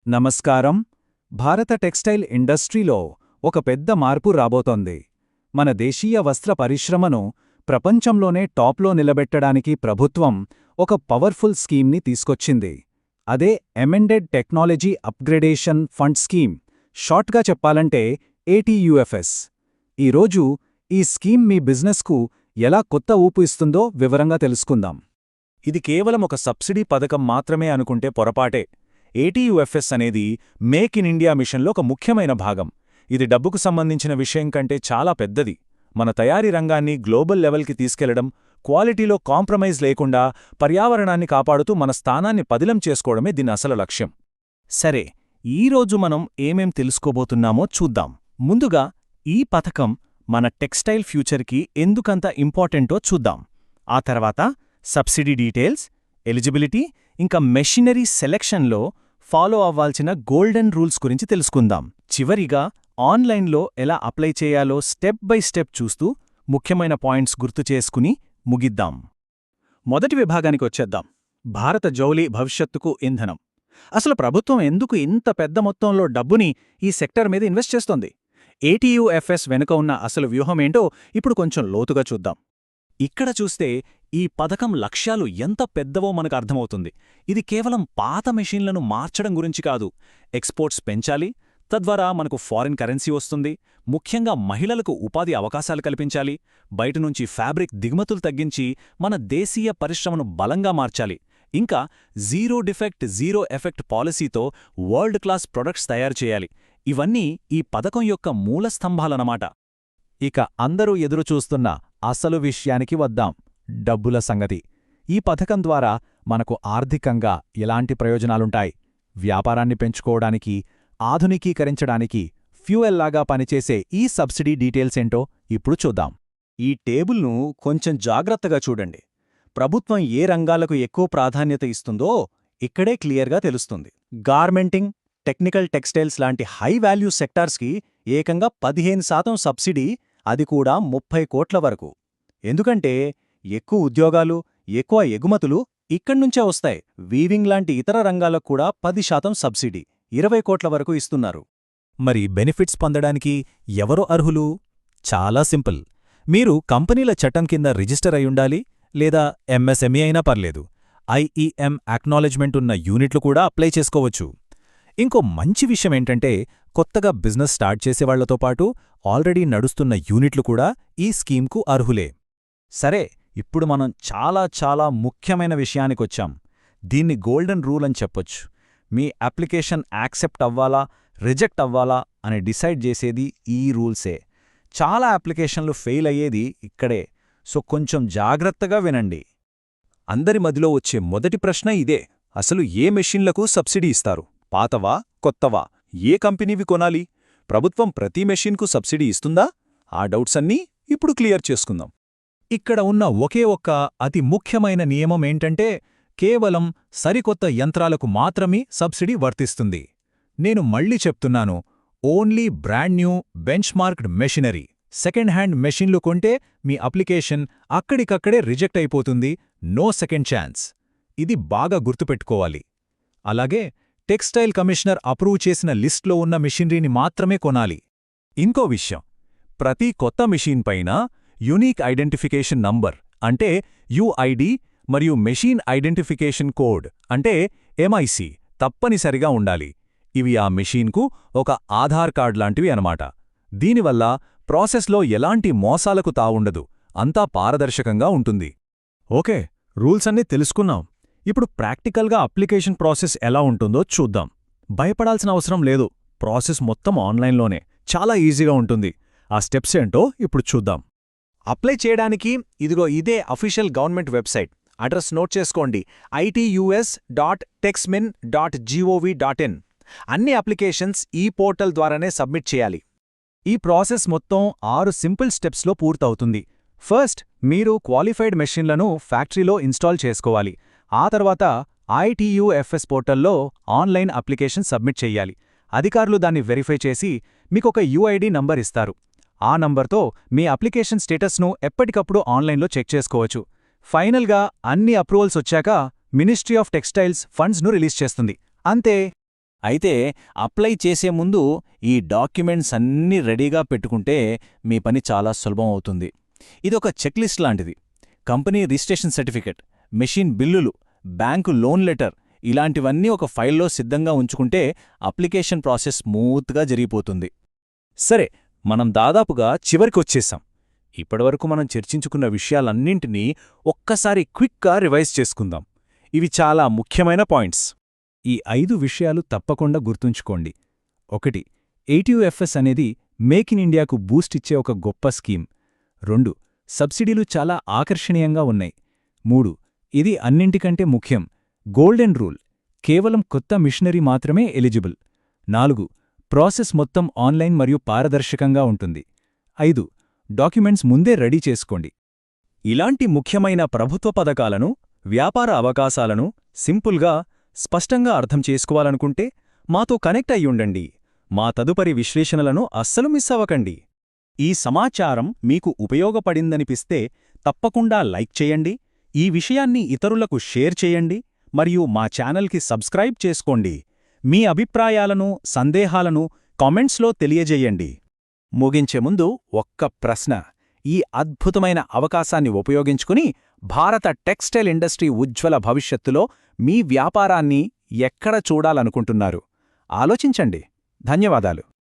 నమస్కారం. భారత టెక్స్టైల్ ఇండస్ట్రీలో ఒక పెద్ద మార్పు రాబోతోంది. మన దేశీయ వస్త్ర పరిశ్రమను ప్రపంచంలోనే టాప్లో నిలబెట్టడానికి ప్రభుత్వం ఒక పవర్ఫుల్ స్కీమ్ని తీసుకొచ్చింది. అదే ఎమెండెడ్ టెక్నాలజీ అప్గ్రేడేషన్ ఫండ్ స్కీమ్, షార్ట్గా చెప్పాలంటే ఏటీయూఎఫ్ఎస్. ఈరోజు ఈ స్కీమ్ మీ బిజినెస్కు ఎలా కొత్త ఊపు ఇస్తుందో వివరంగా తెలుసుకుందాం. ఇది కేవలం ఒక సబ్సిడీ పథకం మాత్రమే అనుకుంటే పొరపాటే. ఏటీయూఎఫ్ఎస్ అనేది మేక్ ఇన్ ఇండియా మిషన్లో ఒక ముఖ్యమైన భాగం. ఇది డబ్బుకు సంబంధించిన విషయం కంటే చాలా పెద్దది. మన తయారీ రంగాన్ని గ్లోబల్ లెవెల్కి తీసుకెళ్లడం, క్వాలిటీలో కాంప్రమైజ్ లేకుండా పర్యావరణాన్ని కాపాడుతూ మన స్థానాన్ని పదిలం చేసుకోవడమే దీని అసలు లక్ష్యం. సరే, ఈరోజు మనం ఏమేం తెలుసుకోబోతున్నామో చూద్దాం. ముందుగా ఈ పథకం మన టెక్స్టైల్ ఫ్యూచర్కి ఎందుకంత ఇంపార్టెంటో చూద్దాం. ఆ తర్వాత సబ్సిడీ డీటెయిల్స్, ఎలిజిబిలిటీ, ఇంకా మెషినరీ సెలెక్షన్లో ఫాలో అవ్వాల్సిన గోల్డెన్ రూల్స్ గురించి తెలుసుకుందాం. చివరిగా ఆన్లైన్లో ఎలా అప్లై చేయాలో స్టెప్ బై స్టెప్ చూస్తూ ముఖ్యమైన పాయింట్స్ గుర్తు చేసుకుని ముగిద్దాం. మొదటి విభాగానికి వచ్చేద్దాం. భారత జౌళి భవిష్యత్తుకు ఇంధనం. అసలు ప్రభుత్వం ఎందుకు ఇంత పెద్ద మొత్తంలో డబ్బుని ఈ సెక్టర్ మీద ఇన్వెస్ట్ చేస్తోంది? ఏటీయూఎఫ్ఎస్ వెనుక ఉన్న అసలు వ్యూహమేంటో ఇప్పుడు కొంచెం లోతుగా చూద్దాం. ఇక్కడ చూస్తే ఈ పథకం లక్ష్యాలు ఎంత పెద్దవో మనకు అర్థమవుతుంది. ఇది కేవలం పాత మెషీన్లను మార్చడం గురించి కాదు. ఎక్స్పోర్ట్స్ పెంచాలి, తద్వారా మనకు ఫారిన్ కరెన్సీ వస్తుంది. ముఖ్యంగా మహిళలకు ఉపాధి అవకాశాలు కల్పించాలి. బయటనుంచి ఫ్యాబ్రిక్ దిగుమతులు తగ్గించి మన దేశీయ పరిశ్రమను బలంగా మార్చాలి. ఇంకా జీరో డిఫెక్ట్ జీరో ఎఫెక్ట్ పాలసీతో వరల్డ్ క్లాస్ ప్రొడక్ట్స్ తయారు చేయాలి. ఇవన్నీ ఈ పథకం యొక్క మూల స్తంభాలన్నమాట. ఇక అందరూ ఎదురుచూస్తున్న అసలు విషయానికి వద్దాం, డబ్బుల సంగతి. ఈ పథకం ద్వారా మనకు ఆర్థికంగా ఎలాంటి ప్రయోజనాలుంటాయి? వ్యాపారాన్ని పెంచుకోవడానికి, ఆధునికీకరించడానికి ఫ్యూయల్లాగా పనిచేసే ఈ సబ్సిడీ డీటెయిల్సేంటో ఇప్పుడు చూద్దాం. ఈ టేబుల్ను కొంచెం జాగ్రత్తగా చూడండి. ప్రభుత్వం ఏ రంగాలకు ఎక్కువ ప్రాధాన్యత ఇస్తుందో ఇక్కడే క్లియర్గా తెలుస్తుంది. గార్మెంటింగ్, టెక్నికల్ టెక్స్టైల్స్ లాంటి హై వాల్యూ సెక్టార్స్కి ఏకంగా 15% సబ్సిడీ, అది కూడా 30 కోట్ల వరకు. ఎందుకంటే ఎక్కువ ఉద్యోగాలు, ఎక్కువ ఎగుమతులు ఇక్కడ్నుంచే వస్తాయి. వీవింగ్ లాంటి ఇతర రంగాలకు కూడా 10% సబ్సిడీ, 20 కోట్ల వరకు ఇస్తున్నారు. మరి బెనిఫిట్స్ పొందడానికి ఎవరు అర్హులు? చాలా సింపుల్. మీరు కంపెనీల చట్టం కింద రిజిస్టర్ అయ్యుండాలి, లేదా ఎంఎస్ఎంఈ అయినా పర్లేదు. ఐఈఎం అక్నాలెడ్జ్మెంట్ ఉన్న యూనిట్లు కూడా అప్లై చేసుకోవచ్చు. ఇంకో మంచి విషయమేంటంటే, కొత్తగా బిజినెస్ స్టార్ట్ చేసేవాళ్లతో పాటు ఆల్రెడీ నడుస్తున్న యూనిట్లు కూడా ఈ స్కీమ్కు అర్హులే. సరే, ఇప్పుడు మనం చాలా ముఖ్యమైన విషయానికొచ్చాం. దీన్ని గోల్డెన్ రూల్ అని చెప్పొచ్చు. మీ అప్లికేషన్ యాక్సెప్ట్ అవ్వాలా, రిజెక్ట్ అవ్వాలా అని డిసైడ్ చేసేది ఈ రూల్సే. చాలా అప్లికేషన్లు ఫెయిల్ అయ్యేది ఇక్కడే. సో కొంచెం జాగ్రత్తగా వినండి. అందరి మదిలో వచ్చే మొదటి ప్రశ్న ఇదే: అసలు ఏ మెషిన్లకు సబ్సిడీ ఇస్తారు? పాతవా, కొత్తవా? ఏ కంపెనీవి కొనాలి? ప్రభుత్వం ప్రతి మెషిన్కు సబ్సిడీ ఇస్తుందా? ఆ డౌట్స్ అన్నీ ఇప్పుడు క్లియర్ చేసుకుందాం. ఇక్కడ ఉన్న ఒకే ఒక్క అతి ముఖ్యమైన నియమమేంటంటే, కేవలం సరికొత్త యంత్రాలకు మాత్రమే సబ్సిడీ వర్తిస్తుంది. నేను మళ్ళీ చెప్తున్నాను, only brand new benchmarked machinery. Second hand మెషిన్లు కొంటే మీ అప్లికేషన్ అక్కడికక్కడే రిజెక్ట్ అయిపోతుంది. No second chance. ఇది బాగా గుర్తుపెట్టుకోవాలి. అలాగే టెక్స్టైల్ కమిషనర్ అప్రూవ్ చేసిన లిస్ట్లో ఉన్న మిషనరీని మాత్రమే కొనాలి. ఇంకో విషయం, ప్రతి కొత్త మిషన్ పైన యూనిక్ ఐడెంటిఫికేషన్ నంబర్ అంటే యుఐడి మరియు మెషీన్ ఐడెంటిఫికేషన్ కోడ్ అంటే ఎంఐసి తప్పనిసరిగా ఉండాలి. ఇవి ఆ మెషీన్కు ఒక ఆధార్ కార్డ్ లాంటివి అనమాట. దీనివల్ల ప్రాసెస్లో ఎలాంటి మోసాలకు తావుండదు, అంతా పారదర్శకంగా ఉంటుంది. ఓకే, రూల్స్ అన్నీ తెలుసుకున్నాం. ఇప్పుడు ప్రాక్టికల్గా అప్లికేషన్ ప్రాసెస్ ఎలా ఉంటుందో చూద్దాం. భయపడాల్సిన అవసరం లేదు. ప్రాసెస్ మొత్తం ఆన్లైన్లోనే, చాలా ఈజీగా ఉంటుంది. ఆ స్టెప్స్ ఏంటో ఇప్పుడు చూద్దాం. అప్లై చేయడానికి ఇదే official government website. Address note చేసుకోండి: itus.texmin.gov.in. అన్ని అప్లికేషన్స్ ఈ పోర్టల్ ద్వారానే సబ్మిట్ చేయాలి. ఈ ప్రాసెస్ మొత్తం 6 సింపుల్ స్టెప్స్లో పూర్తవుతుంది. ఫస్ట్, మీరు క్వాలిఫైడ్ మెషిన్లను ఫ్యాక్టరీలో ఇన్స్టాల్ చేసుకోవాలి. ఆ తర్వాత ఐటీయూఎఫ్ఎస్ పోర్టల్లో ఆన్లైన్ అప్లికేషన్ సబ్మిట్ చెయ్యాలి. అధికారులు దాన్ని వెరిఫై చేసి మీకొక యుఐడి నంబర్ ఇస్తారు. ఆ నంబర్తో మీ అప్లికేషన్ స్టేటస్ను ఎప్పటికప్పుడు ఆన్లైన్లో చెక్ చేసుకోవచ్చు. ఫైనల్గా అన్ని అప్రూవల్స్ వచ్చాక మినిస్ట్రీ ఆఫ్ టెక్స్టైల్స్ ఫండ్స్ను రిలీజ్ చేస్తుంది. అంతే. అయితే అప్లై చేసే ముందు ఈ డాక్యుమెంట్స్ అన్నీ రెడీగా పెట్టుకుంటే మీ పని చాలా సులభం అవుతుంది. ఇదొక చెక్లిస్ట్ లాంటిది. కంపెనీ రిజిస్ట్రేషన్ సర్టిఫికెట్, మెషిన్ బిల్లులు, బ్యాంకు లోన్ లెటర్ ఇలాంటివన్నీ ఒక ఫైల్లో సిద్ధంగా ఉంచుకుంటే అప్లికేషన్ ప్రాసెస్ స్మూత్గా జరిగిపోతుంది. సరే, మనం దాదాపుగా చివరికొచ్చేశాం. ఇప్పటివరకు మనం చర్చించుకున్న విషయాలన్నింటినీ ఒక్కసారి క్విక్గా రివైజ్ చేసుకుందాం. ఇవి చాలా ముఖ్యమైన పాయింట్స్. ఈ 5 విషయాలు తప్పకుండా గుర్తుంచుకోండి. 1. ఏటీయూఎఫ్ఎస్ అనేది మేక్ ఇన్ ఇండియాకు బూస్ట్ ఇచ్చే ఒక గొప్ప స్కీమ్. 2. సబ్సిడీలు చాలా ఆకర్షణీయంగా ఉన్నాయి. 3. ఇది అన్నింటికంటే ముఖ్యం, గోల్డెన్ రూల్, కేవలం కొత్త మిషనరీ మాత్రమే ఎలిజిబుల్. 4. ప్రాసెస్ మొత్తం ఆన్లైన్ మరియు పారదర్శకంగా ఉంటుంది. 5. డాక్యుమెంట్స్ ముందే రెడీ చేసుకోండి. ఇలాంటి ముఖ్యమైన ప్రభుత్వ పథకాలను, వ్యాపార అవకాశాలను సింపుల్గా, స్పష్టంగా అర్థం చేసుకోవాలనుకుంటే మాతో కనెక్ట్ అయ్యుండండి. మా తదుపరి విశ్లేషణలను అస్సలు మిస్ అవ్వకండి. ఈ సమాచారం మీకు ఉపయోగపడిందనిపిస్తే తప్పకుండా లైక్ చేయండి, ఈ విషయాన్ని ఇతరులకు షేర్ చేయండి మరియు మా ఛానల్కి సబ్స్క్రైబ్ చేసుకోండి. మీ అభిప్రాయాలను, సందేహాలను కామెంట్స్లో తెలియజేయండి. ముగించే ముందు ఒక్క ప్రశ్న. ఈ అద్భుతమైన అవకాశాన్ని ఉపయోగించుకుని భారత టెక్స్టైల్ ఇండస్ట్రీ ఉజ్వల భవిష్యత్తులో మీ వ్యాపారాన్ని ఎక్కడ చూడాలనుకుంటున్నారు? ఆలోచించండి. ధన్యవాదాలు.